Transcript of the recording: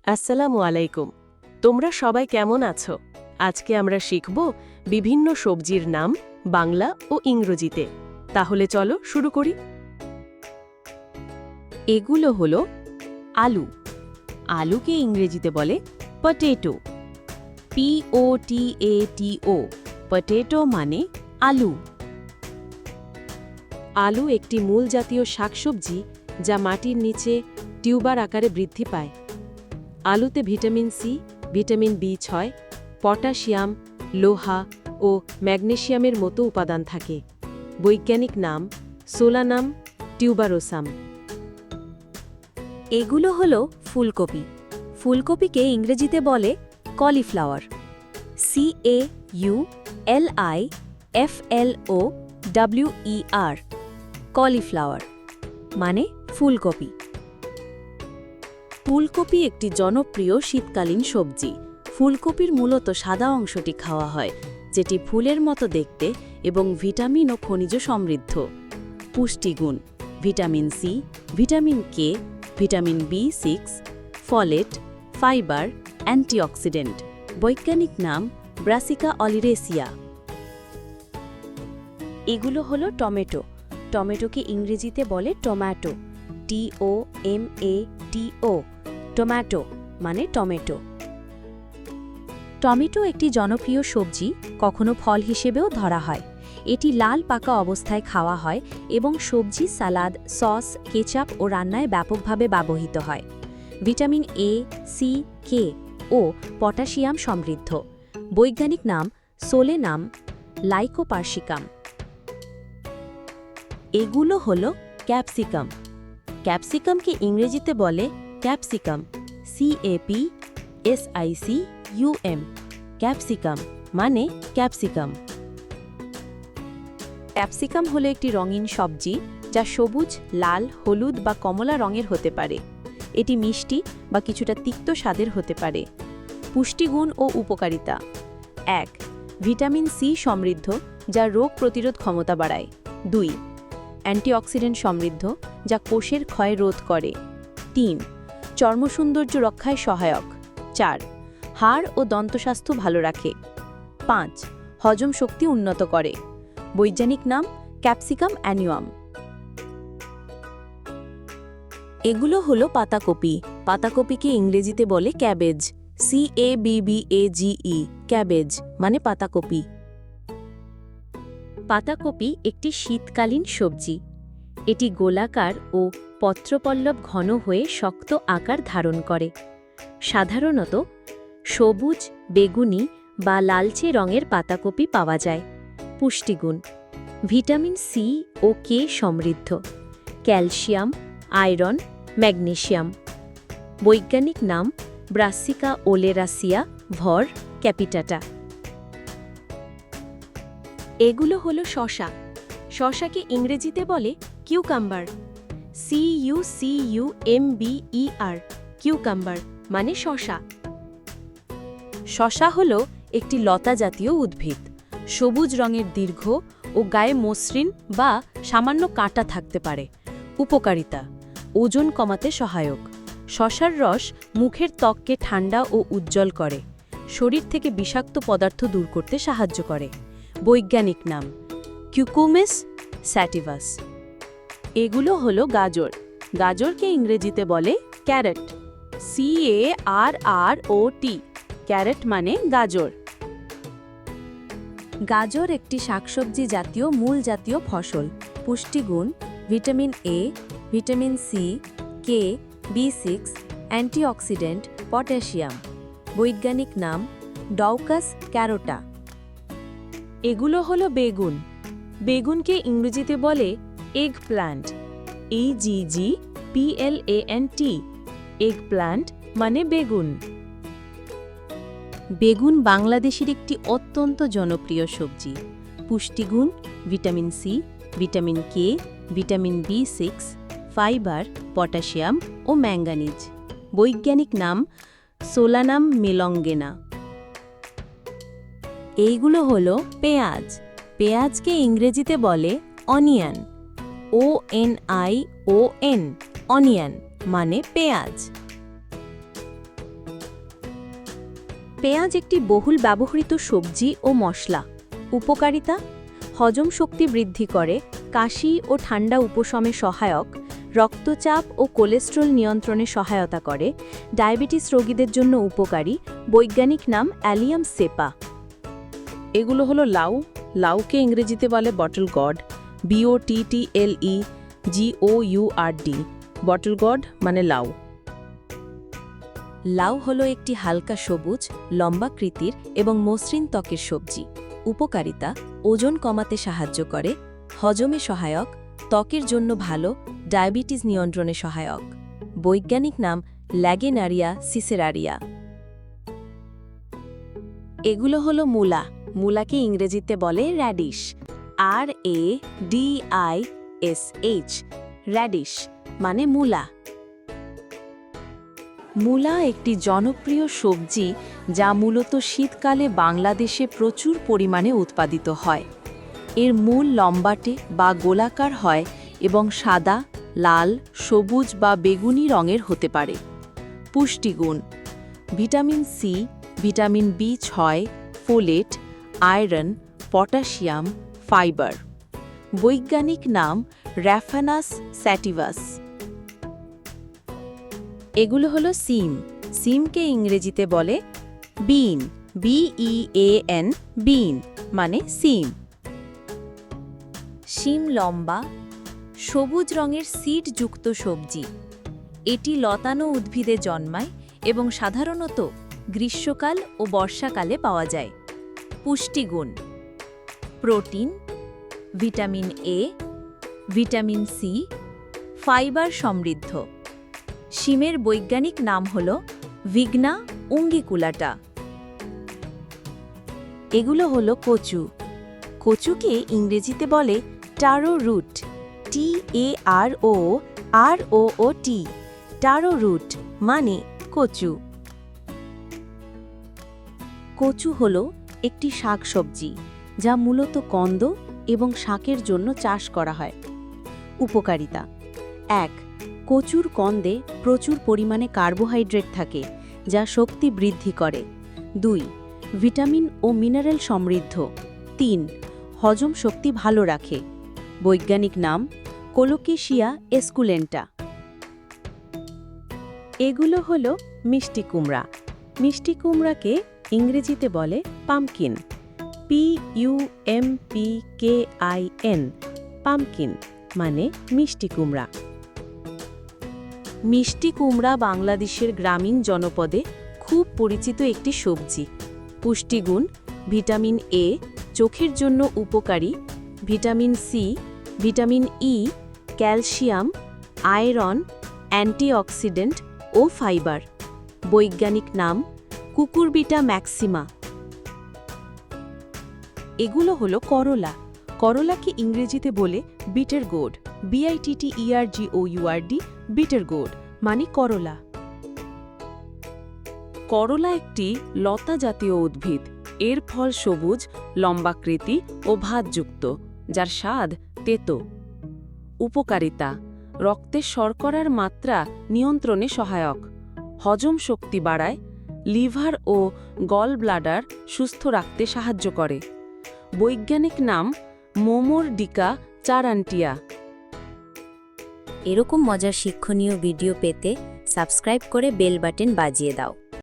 আসসালামু আলাইকুম। তোমরা সবাই কেমন আছো? আজকে আমরা শিখব বিভিন্ন সবজির নাম বাংলা ও ইংরেজিতে। তাহলে চলো শুরু করি। এগুলো হলো আলু। আলুকে ইংরেজিতে বলে পটেটো। POTATO, পটেটো মানে আলু। আলু একটি মূল জাতীয় শাকসবজি যা মাটির নিচে টিউবার আকারে বৃদ্ধি পায়। আলুতে vitamin C, vitamin B6, potassium, লোহা ও ম্যাগনেসিয়ামের মতো উপাদান থাকে। বৈজ্ঞানিক নাম সোলানাম টিউবারোসাম। এগুলো হলো ফুলকপি। ফুলকপিকে ইংরেজিতে বলে কলিফ্লাওয়ার। CAULIFLOWER, কলিফ্লাওয়ার মানে ফুলকপি। ফুলকপি একটি জনপ্রিয় শীতকালীন সবজি। ফুলকপির মূলত সাদা অংশটি খাওয়া হয়, যেটি ফুলের মতো দেখতে এবং ভিটামিন ও খনিজ সমৃদ্ধ। পুষ্টিগুণ: vitamin C, vitamin K, vitamin B6, folate, fibre, antioxidant. বৈজ্ঞানিক নাম ব্রাসিকা অলিরেসিয়া। এগুলো হলো টমেটো। টমেটোকে ইংরেজিতে বলে টম্যাটো। TOMATO, টমেটো মানে টমেটো। টমেটো একটি জনপ্রিয় সবজি, কখনো ফল হিসেবেও ধরা হয়। এটি লাল পাকা অবস্থায় খাওয়া হয় এবং সবজি, সালাদ, সস, কেচাপ ও রান্নায় ব্যাপকভাবে ব্যবহৃত হয়। ভিটামিন A, C, K ও পটাশিয়াম সমৃদ্ধ। বৈজ্ঞানিক নাম সোলেনাম লাইকোপার্সিকাম। এগুলো হলো ক্যাপসিকাম। ক্যাপসিকামকে ইংরেজিতে বলে ক্যাপসিকাম। CAPSICUM, ক্যাপসিকাম মানে ক্যাপসিকাম। ক্যাপসিকাম হলো একটি রঙিন সবজি যা সবুজ, লাল, হলুদ বা কমলা রঙের হতে পারে। এটি মিষ্টি বা কিছুটা তিক্ত স্বাদের হতে পারে। পুষ্টিগুণ ও উপকারিতা: 1. ভিটামিন সি সমৃদ্ধ, যা রোগ প্রতিরোধ ক্ষমতা বাড়ায়। 2. অ্যান্টিঅক্সিডেন্ট সমৃদ্ধ, যা কোষের ক্ষয় রোধ করে। 3. চর্ম সৌন্দর্য রক্ষায় সহায়ক। 4. হাড় ও দন্তস্বাস্থ্য ভালো রাখে। 5. হজম শক্তি উন্নত করে। বৈজ্ঞানিক নাম ক্যাপসিকাম অ্যানুয়াম। এগুলো হলো পাতাকপি। পাতাকপিকে ইংরেজিতে বলে ক্যাবেজ। CABBAGE, ক্যাবেজ মানে পাতাকপি। পাতাকপি একটি শীতকালীন সবজি। এটি গোলাকার ও পত্রপল্লব ঘন হয়ে শক্ত আকার ধারণ করে। সাধারণত সবুজ, বেগুনি বা লালচে রঙের পাতাকপি পাওয়া যায়। পুষ্টিগুণ: ভিটামিন সি ও কে সমৃদ্ধ, ক্যালসিয়াম, আয়রন, ম্যাগনেসিয়াম। বৈজ্ঞানিক নাম ব্রাসিকা ওলেরাসিয়া ভর ক্যাপিটাটা। এগুলো হলো শসা। শসাকে ইংরেজিতে বলে কিউকাম্বার। CUCUMBER, কিউকাম্বার মানে শসা। শসা হলো একটি লতা জাতীয় উদ্ভিদ। সবুজ রঙের দীর্ঘ ও গায়ে মসৃণ বা সামান্য কাঁটা থাকতে পারে। উপকারিতা: ওজন কমাতে সহায়ক। শসার রস মুখের ত্বককে ঠান্ডা ও উজ্জ্বল করে। শরীর থেকে বিষাক্ত পদার্থ দূর করতে সাহায্য করে। বৈজ্ঞানিক নাম কিউকুমিস স্যাটিভাস। এগুলো হলো গাজর। গাজরকে ইংরেজিতে বলে ক্যারট। CARROT, ক্যারট মানে গাজর। গাজর একটি শাকসবজি জাতীয় মূল জাতীয় ফসল। পুষ্টিগুণ: ভিটামিন A, ভিটামিন সি, কে, B6, অ্যান্টিঅক্সিডেন্ট, পটাশিয়াম। বৈজ্ঞানিক নাম ডাউকাস ক্যারোটা। এগুলো হলো বেগুন। বেগুনকে ইংরেজিতে বলে egg plant. EGGPLANT, egg plant মানে বেগুন। বেগুন বাংলাদেশের একটি অত্যন্ত জনপ্রিয় সবজি। পুষ্টিগুণ: vitamin C, vitamin K, vitamin B6, fibre, potassium ও ম্যাঙ্গানিজ। বৈজ্ঞানিক নাম সোলানাম মেলঙ্গেনা। এইগুলো হলো পেঁয়াজ। পেঁয়াজকে ইংরেজিতে বলে অনিয়ন। ONION, অনিয়ন মানে পেঁয়াজ। পেঁয়াজ একটি বহুল ব্যবহৃত সবজি ও মশলা। উপকারিতা: হজম শক্তি বৃদ্ধি করে, কাশি ও ঠান্ডা উপশমে সহায়ক, রক্তচাপ ও কোলেস্টেরল নিয়ন্ত্রণে সহায়তা করে, ডায়াবেটিস রোগীদের জন্য উপকারী। বৈজ্ঞানিক নাম অ্যালিয়াম সেপা। এগুলো হলো লাউ। লাউকে ইংরেজিতে বলে bottle god, BOTTLEGOURD। Bottle god মানে লাউ। লাউ হলো একটি হালকা সবুজ, লম্বাকৃতির এবং মসৃণ ত্বকের সবজি। উপকারিতা: ওজন কমাতে সাহায্য করে, হজমে সহায়ক, ত্বকের জন্য ভালো, ডায়াবেটিস নিয়ন্ত্রণে সহায়ক। বৈজ্ঞানিক নাম ল্যাগেনারিয়া সিসেরারিয়া। এগুলো হলো মূলা। মূলাকে ইংরেজিতে বলে র্যাডিশ, RADISH, র্যাডিশ মানে মূলা। মূলা একটি জনপ্রিয় সবজি যা মূলত শীতকালে বাংলাদেশে প্রচুর পরিমাণে উৎপাদিত হয়। এর মূল লম্বাটে বা গোলাকার হয় এবং সাদা, লাল, সবুজ বা বেগুনি রঙের হতে পারে। পুষ্টিগুণ: vitamin C, vitamin B6, folate, iron, potassium, fibre. বৈজ্ঞানিক নাম র্যাফানাস স্যাটিভাস। এগুলো হলো সিম। সিমকে ইংরেজিতে বলে বিন, BEAN, বিন মানে সিম। শিম লম্বা, সবুজ রঙের সিডযুক্ত সবজি। এটি লতানো উদ্ভিদে জন্মায় এবং সাধারণত গ্রীষ্মকাল ও বর্ষাকালে পাওয়া যায়। পুষ্টিগুণ: protein, vitamin A, vitamin C, fibre সমৃদ্ধ। শিমের বৈজ্ঞানিক নাম হল ভিগনা উঙ্গিকুলাটা। এগুলো হলো কচু। কচুকে ইংরেজিতে বলে taro root, TAROROOT, taro root মানে কচু। কচু হল একটি শাকসবজি যা মূলত কন্দ এবং শাকের জন্য চাষ করা হয়। উপকারিতা: 1. কচুর কন্দে প্রচুর পরিমাণে কার্বোহাইড্রেট থাকে যা শক্তি বৃদ্ধি করে। 2. ভিটামিন ও মিনারেল সমৃদ্ধ। 3. হজম শক্তি ভালো রাখে। বৈজ্ঞানিক নাম কোলোকেশিয়া এসকুলেন্টা। এগুলো হলো মিষ্টি কুমড়া। মিষ্টি কুমড়াকে ইংরেজিতে বলে পামকিন, PUMPKIN, পামকিন মানে মিষ্টি কুমড়া। মিষ্টি কুমড়া বাংলাদেশের গ্রামীণ জনপদে খুব পরিচিত একটি সবজি। পুষ্টিগুণ: ভিটামিন A, চোখের জন্য উপকারী, vitamin C, vitamin E, calcium, iron, antioxidant ও ফাইবার। বৈজ্ঞানিক নাম কুকুরবিটা ম্যাক্সিমা। এগুলো হলো করলা। করলাকে ইংরেজিতে বলে bitter gourd, BITTERGOURD, bitter gourd মানে করলা। করলা একটি লতা জাতীয় উদ্ভিদ। এর ফল সবুজ, লম্বাকৃতি ও ভাতযুক্ত, যার স্বাদ তেতো। উপকারিতা: রক্তে শর্করার মাত্রা নিয়ন্ত্রণে সহায়ক, হজম শক্তি বাড়ায়, লিভার ও গল ব্লাডার সুস্থ রাখতে সাহায্য করে। বৈজ্ঞানিক নাম মোমোরডিকা চারান্টিয়া। এরকম মজার শিক্ষণীয় ভিডিও পেতে সাবস্ক্রাইব করে বেল বাটন বাজিয়ে দাও।